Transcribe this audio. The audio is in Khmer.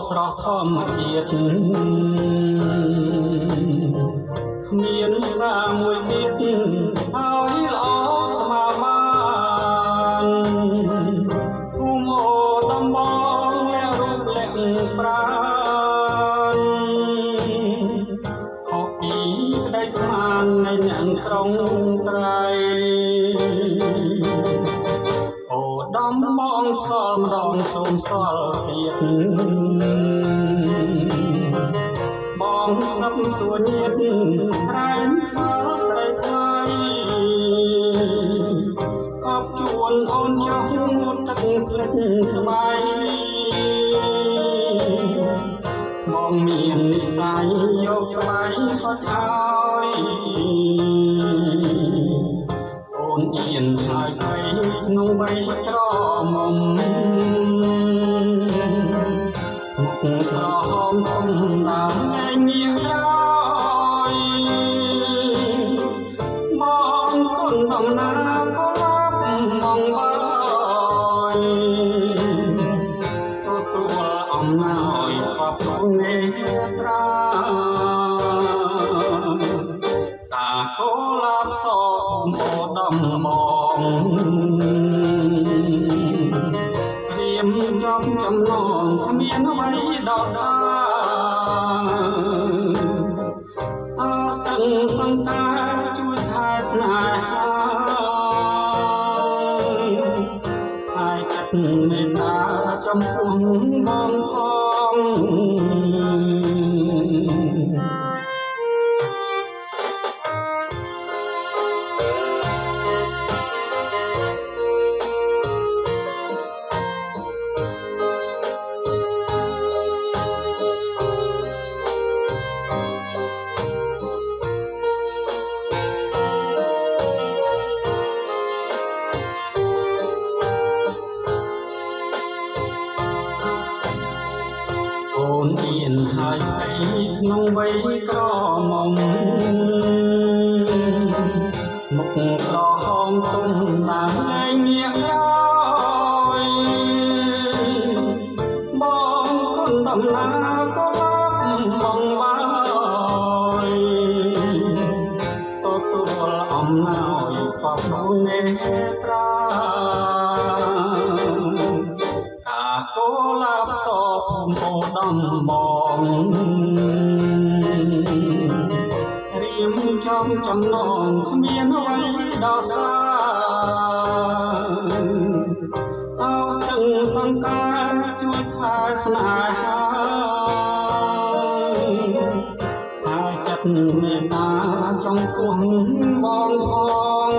ស្រស់ធម្មជាតិគ្មានការមួយទៀតហើយល្អស្មើបានភូមិអូដំបងលះរូបលះប្រាណខុសពីក្តីស្មាននៃអ្នកក្រុងក្រៃអូដំបងស្គាល់ម្ដងសូមស្គាល់ទៀតបងស្លាប់សួរញាតក្រែងស្គាល់ស្រីថ្លៃកប់ជួនអូនចុះងូតទឹកភ្លេចស្បៃបងមាននិស្ស័យយកស្បៃហត់ហើយអូនអៀនហើយភ័យក្នុងវ័យក្រមុំមុខក្រហមធំដើមលែងងាកក្រោយបងគុណដំណើរក៏ឡាប់បងបើយទទួលអំណោយបបក្នុងនេត្រាតាកូឡាប់សងអូដំបងរៀមចំចំណងគ្មានអ្វីដល់សាអស្ទឹងសង្ការជួយថែស្នេហាហើយចិត្តមេត្តាចំពោះបងផងអូនអៀនហើយភ័យក្នុងវ័យក្រមុំមុខក្រហមទុំដើមលែងងាកក្រោយបងគុណដំណើរក៏ឡាប់បងបើយទទួលអំណោយបបក្នុងនេត្រាកូឡាប់សពអូដំបងរៀមចំចំណងគ្មានអ្វីដល់សាអស្ទឹងសង្ការជួយថែស្នេហាហើយចិត្តមេត្តាចំពោះបងផង